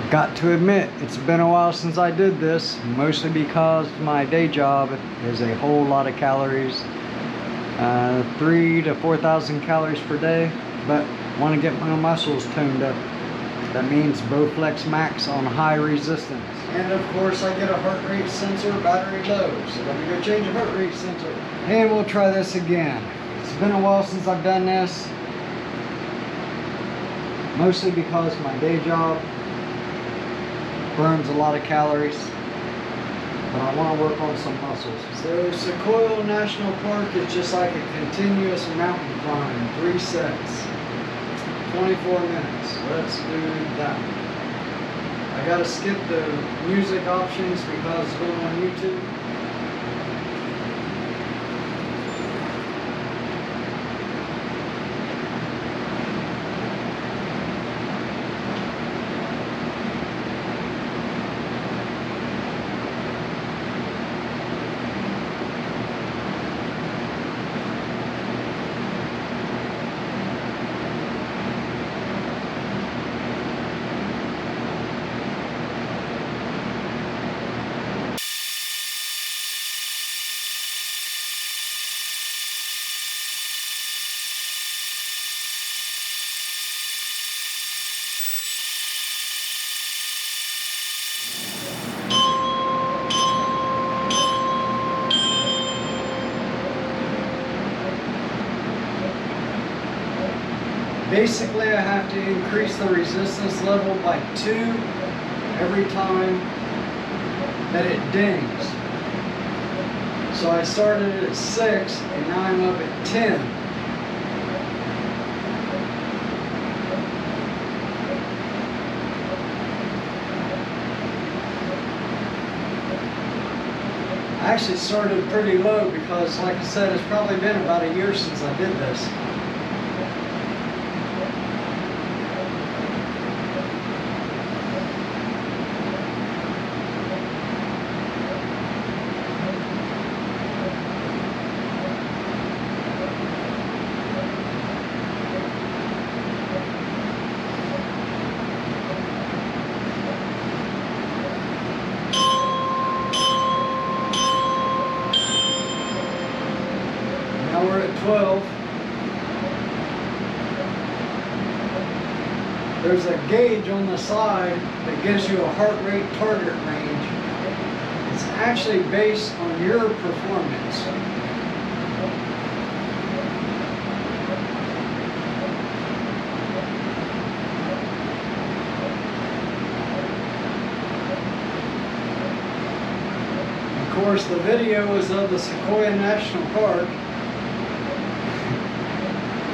Got to admit, it's been a while since I did this, mostly because my day job is a whole lot of calories, 3,000 to 4,000 calories per day, but want to get my muscles toned up. That means bowflex max on high resistance. And of course I get a heart rate sensor, battery low, so let me go change the heart rate sensor. And we'll try this again. It's been a while since I've done this, mostly because my day job burns a lot of calories, but I want to work on some muscles. So Sequoia National Park is just like a continuous mountain climb, 3 sets, 24 minutes. Let's do that. I gotta skip the music options because it's going on YouTube. Basically, I have to increase the resistance level by 2 every time that it dings. So I started at 6 and now I'm up at 10. I actually started pretty low because, like I said, it's probably been about a year since I did this. Now we're at 12. There's a gauge on the side that gives you a heart rate target range. It's actually based on your performance. Of course, the video is of the Sequoia National Park.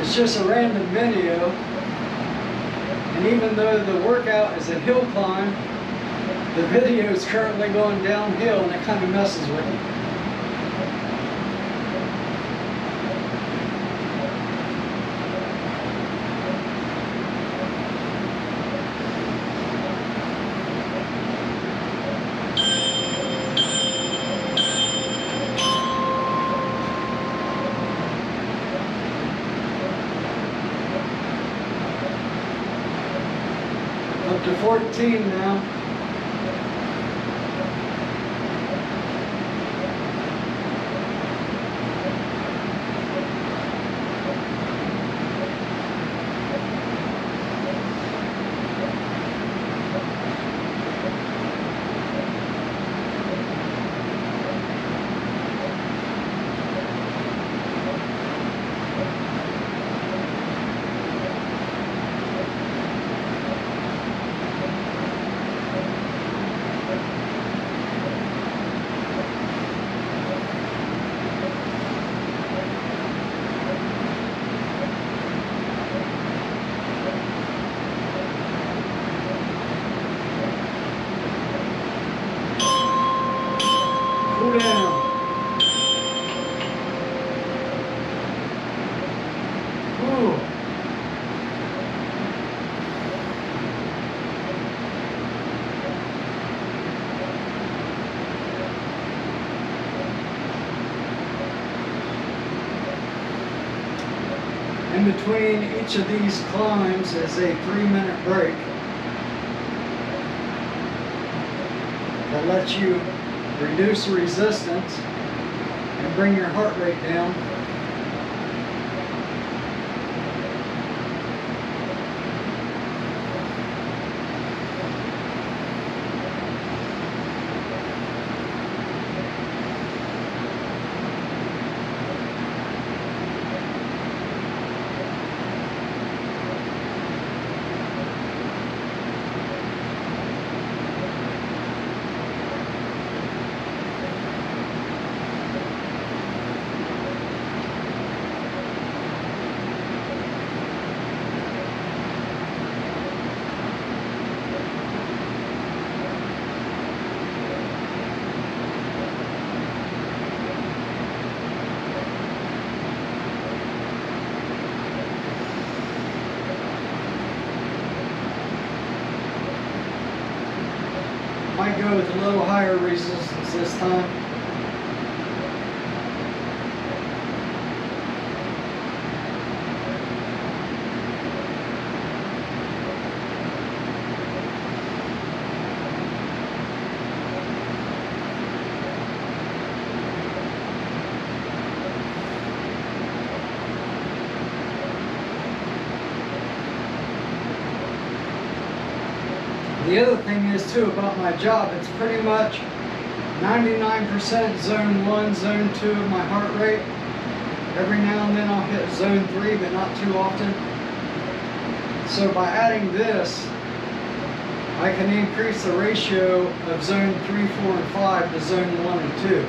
It's just a random video, and even though the workout is a hill climb, the video is currently going downhill and it kind of messes with you. Up to 14 now. Cool down. Ooh. In between each of these climbs is a 3-minute break. It lets you reduce the resistance and bring your heart rate down. Might go with a little higher resistance this time. The other thing is too about my job, it's pretty much 99% zone 1, zone 2 of my heart rate. Every now and then I'll hit zone 3, but not too often. So by adding this, I can increase the ratio of zone 3, 4, and 5 to zone 1 and 2.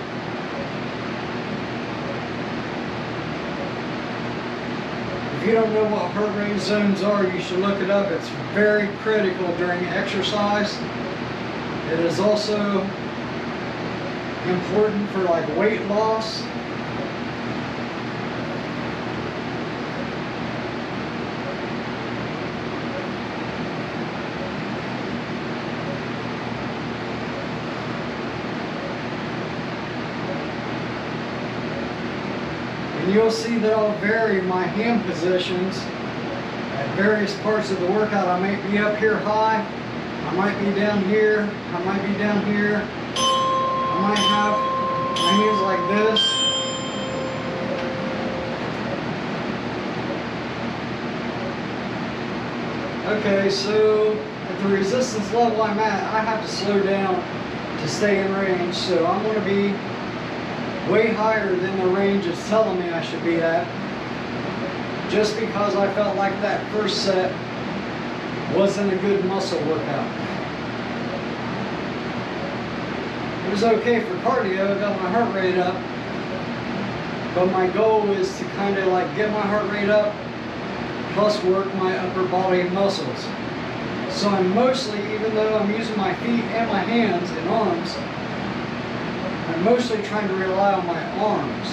If you don't know what heart rate zones are, you should look it up. It's very critical during exercise. It is also important for like weight loss. And you'll see that I'll vary my hand positions at various parts of the workout. I might be up here high, I might be down here, I might be down here. I might have my hands like this. Okay, so at the resistance level I'm at, I have to slow down to stay in range. So I'm going to be way higher than the range is telling me I should be at, just because I felt like that first set wasn't a good muscle workout. It was okay for cardio, I got my heart rate up, but my goal is to kind of like get my heart rate up plus work my upper body muscles. So I'm mostly, even though I'm using my feet and my hands and arms, I'm mostly trying to rely on my arms.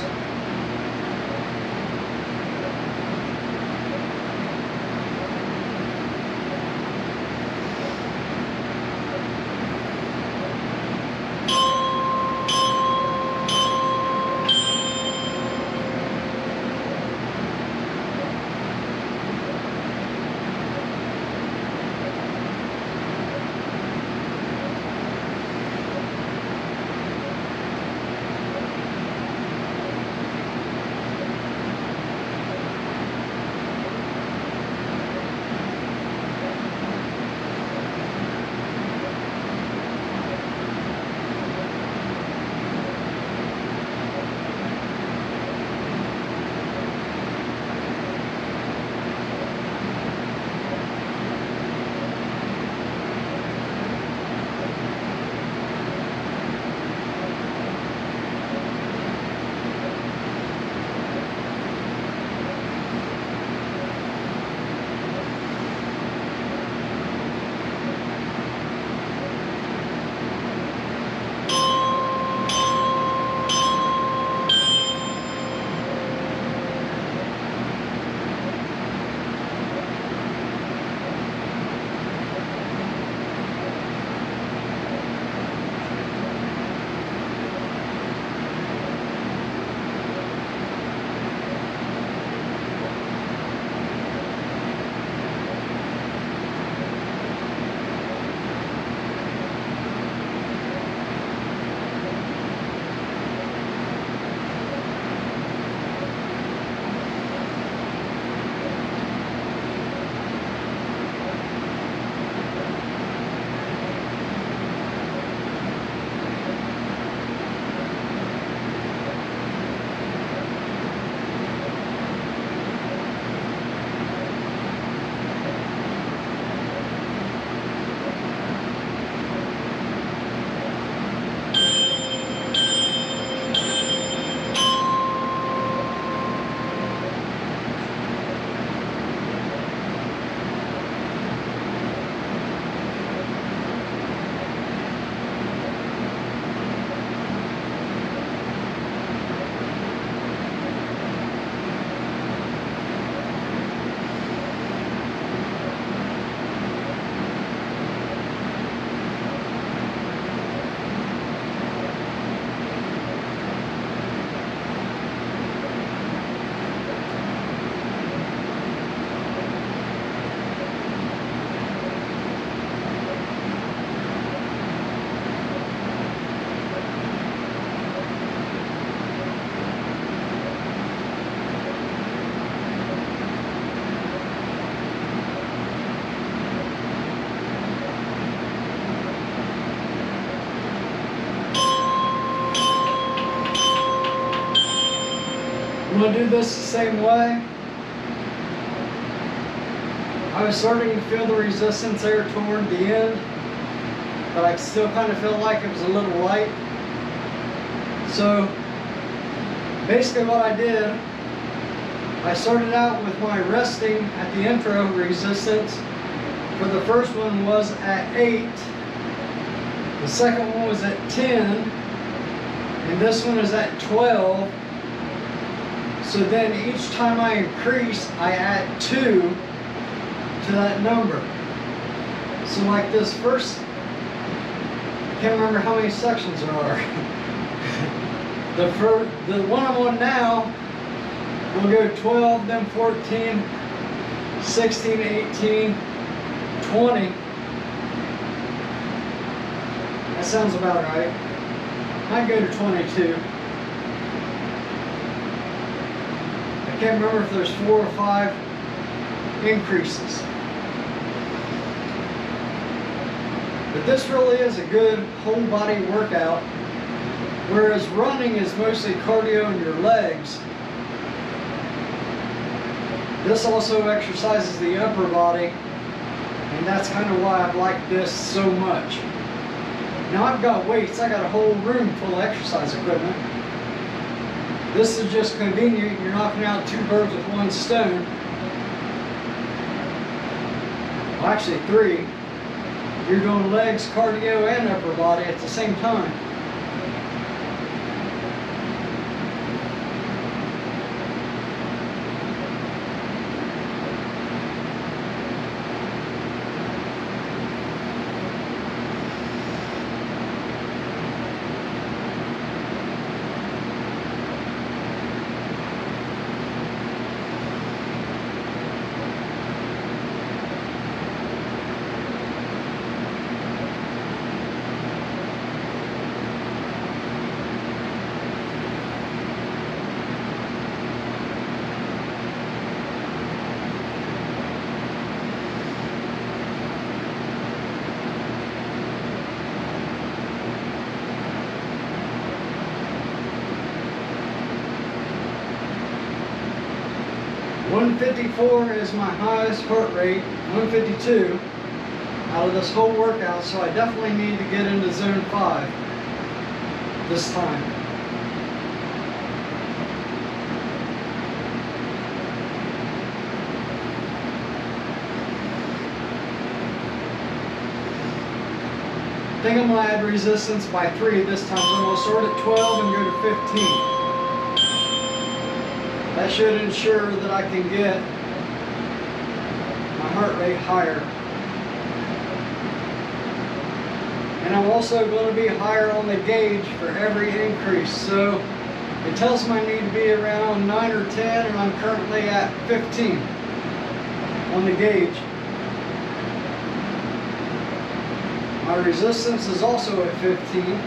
gonna do this the same way. I was starting to feel the resistance there toward the end, but I still kind of feel like it was a little light. So basically what I did, I started out with my resting at the intro resistance. For the first one was at 8, the second one was at 10, and this one is at 12. So then each time I increase, I add 2 to that number. So like this first, I can't remember how many sections there are. The one I'm on now will go 12, then 14, 16, 18, 20. That sounds about right. Might go to 22. I can't remember if there's 4 or 5 increases. But this really is a good whole body workout, whereas running is mostly cardio in your legs. This also exercises the upper body, and that's kind of why I've liked this so much. Now I've got weights, I got a whole room full of exercise equipment. This is just convenient, you're knocking out 2 birds with 1 stone. Well, actually 3. You're doing legs, cardio, and upper body at the same time. .154 is my highest heart rate, 152 out of this whole workout, so I definitely need to get into zone 5 this time. I think I'm going to add resistance by 3 this time, so I'm going to start at 12 and go to 15. That should ensure that I can get my heart rate higher. And I'm also going to be higher on the gauge for every increase. So it tells me I need to be around 9 or 10, and I'm currently at 15 on the gauge. My resistance is also at 15.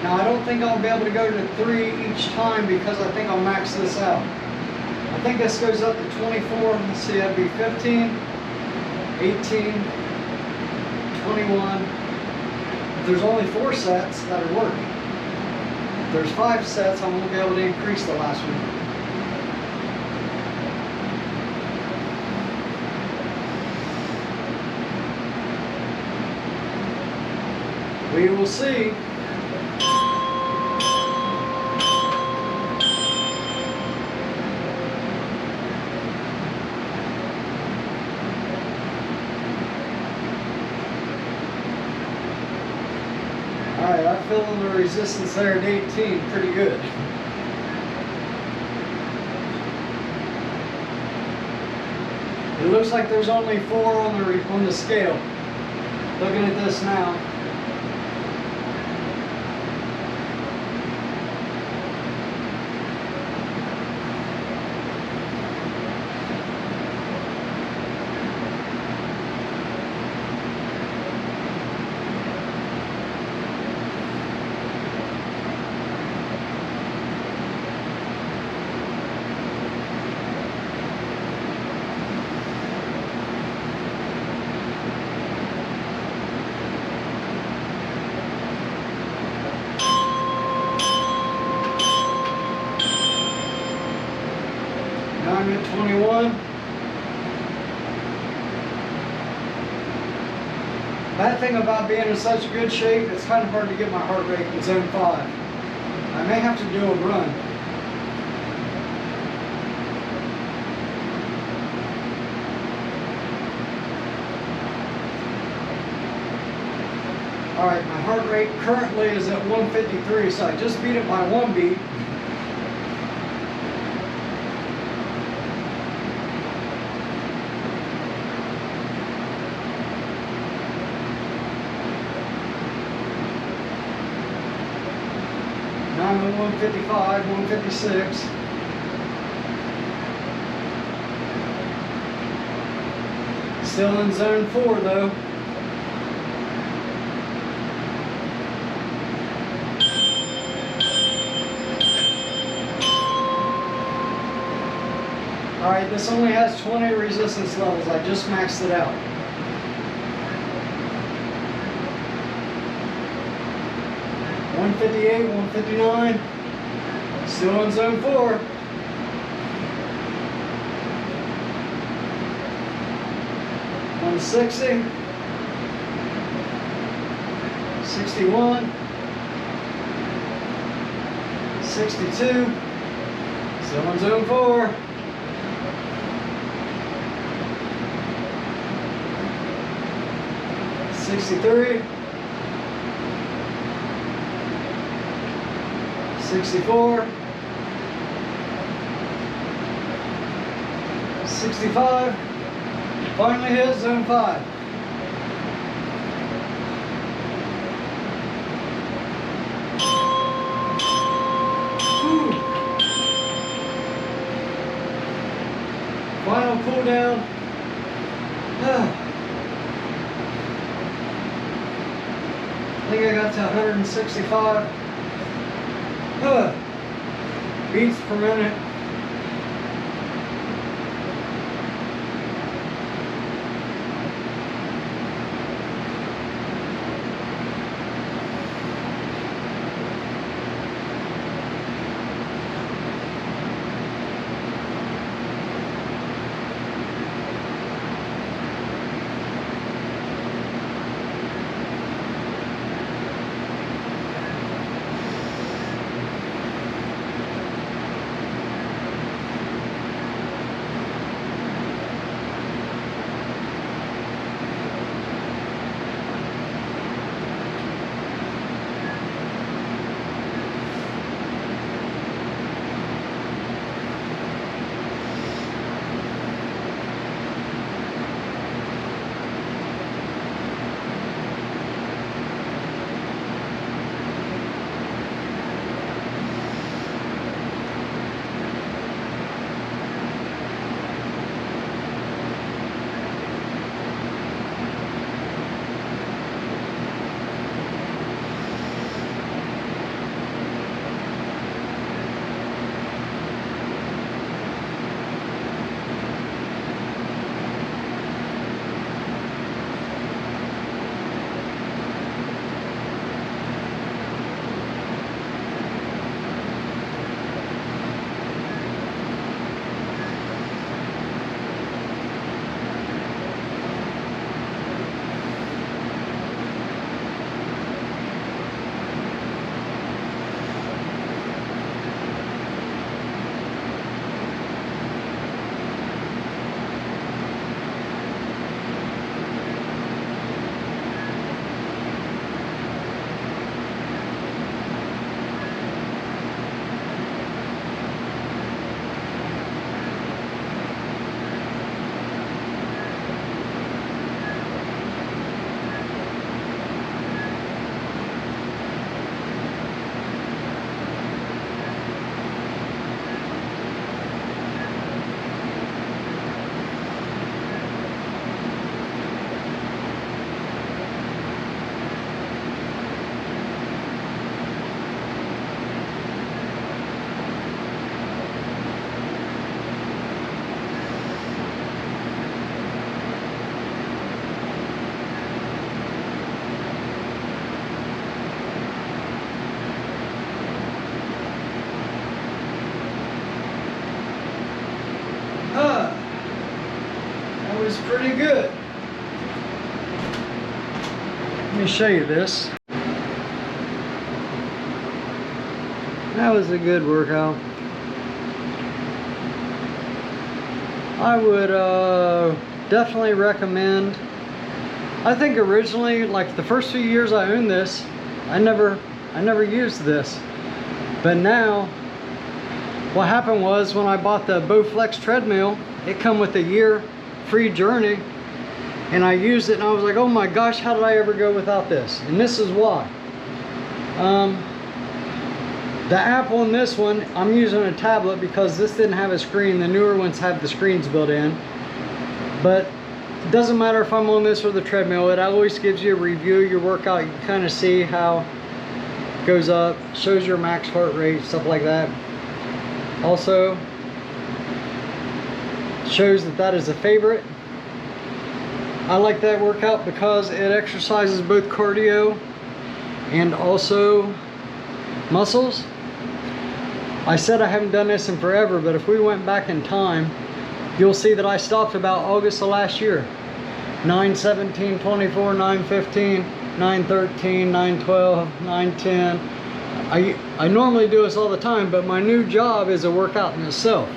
Now I don't think I'll be able to go to 3 each time because I think I'll max this out. I think this goes up to 24. Let's see, that'd be 15, 18, 21. If there's only 4 sets, that'll work. If there's 5 sets, I won't be able to increase the last one. We will see. Alright, I'm feeling the resistance there at 18 pretty good. It looks like there's only 4 on the scale. Looking at this now. Bad thing about being in such good shape, it's kind of hard to get my heart rate in zone 5. I may have to do a run. Alright, my heart rate currently is at 153, so I just beat it by 1 beat. Now I'm at 155, 156. Still in zone 4 though. Alright, this only has 20 resistance levels. I just maxed it out. $158, $159. Still in zone 4. $160. $61. $62. Still in zone 4. $63. $64. $65. Finally hit zone 5. Whew. Final cool down. I think I got to 165 beats per minute. Let me show you this. That was a good workout. I would definitely recommend. I think originally, like the first few years I owned this, I never used this. But now, what happened was when I bought the bowflex treadmill, it come with a year free Journey, and I used it and I was like, oh my gosh, how did I ever go without this? And this is why. The app on this one, I'm using a tablet because this didn't have a screen. The newer ones have the screens built in. But it doesn't matter if I'm on this or the treadmill, it always gives you a review of your workout. You can kind of see how it goes up, shows your max heart rate, stuff like that. Also, shows that that is a favorite. I like that workout because it exercises both cardio and also muscles. I said I haven't done this in forever, but if we went back in time, you'll see that I stopped about August of last year. 9/17, 24, 9/15, 9/13, 9/12, 9/10. I normally do this all the time, but my new job is a workout in itself.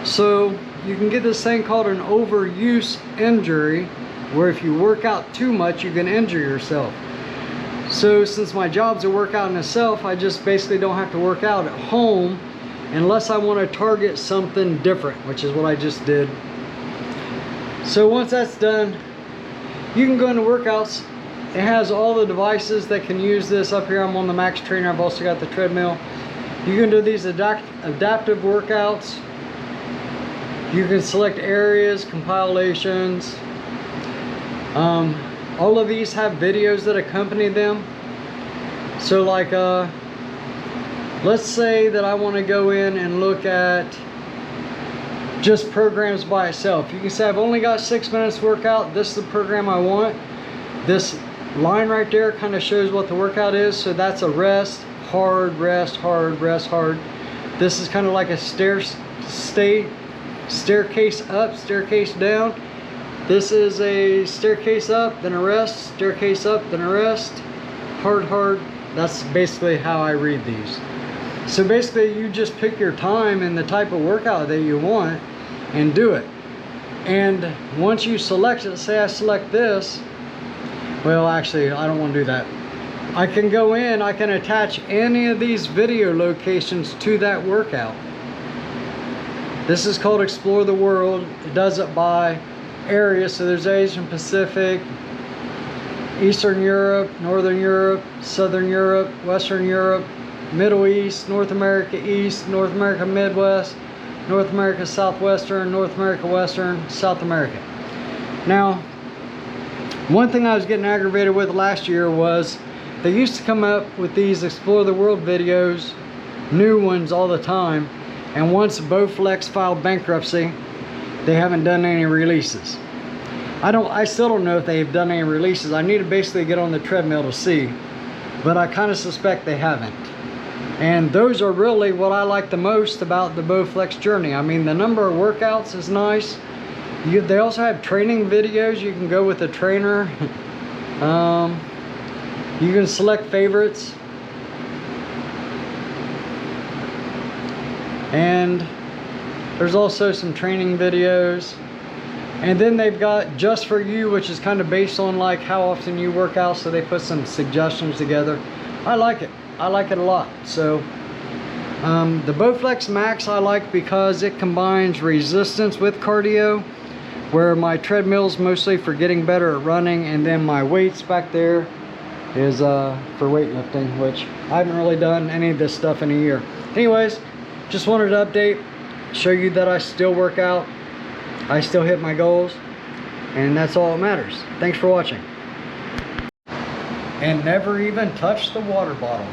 So you can get this thing called an overuse injury, where if you work out too much, you can injure yourself. So since my job's a workout in itself, I just basically don't have to work out at home unless I want to target something different, which is what I just did. So once that's done, you can go into workouts. It has all the devices that can use this. Up here I'm on the Max Trainer. I've also got the treadmill. You can do these adaptive workouts. You can select areas, compilations. All of these have videos that accompany them. So like, let's say that I want to go in and look at just programs by itself. You can say I've only got 6 minutes workout. This is the program I want. This line right there kind of shows what the workout is. So that's a rest, hard, rest, hard, rest, hard. This is kind of like a staircase up, staircase down. This is a staircase up, then a rest, staircase up, then a rest, hard, hard. That's basically how I read these. So basically you just pick your time and the type of workout that you want and do it. And once you select it, say I select this, well actually I don't want to do that. I can go in, I can attach any of these video locations to that workout. This is called Explore the World. It does it by area, so there's Asian Pacific, Eastern Europe, Northern Europe, Southern Europe, Western Europe, Middle East, North America East, North America Midwest, North America Southwestern, North America Western, South America. Now, one thing I was getting aggravated with last year was they used to come up with these Explore the World videos, new ones all the time, and once bowflex filed bankruptcy, they haven't done any releases. I still don't know if they've done any releases. I need to basically get on the treadmill to see, but I kind of suspect they haven't. And those are really what I like the most about the bowflex Journey. I mean, the number of workouts is nice. They also have training videos. You can go with a trainer. You can select favorites. And there's also some training videos. And then they've got Just For You, which is kind of based on like how often you work out, so they put some suggestions together. I like it. I like it a lot. So the bowflex Max I like because it combines resistance with cardio, where my treadmill's mostly for getting better at running, and then my weights back there is for weightlifting, which I haven't really done any of this stuff in a year. Anyways, just wanted to update, show you that I still work out, I still hit my goals, and that's all that matters. Thanks for watching. And never even touch the water bottle.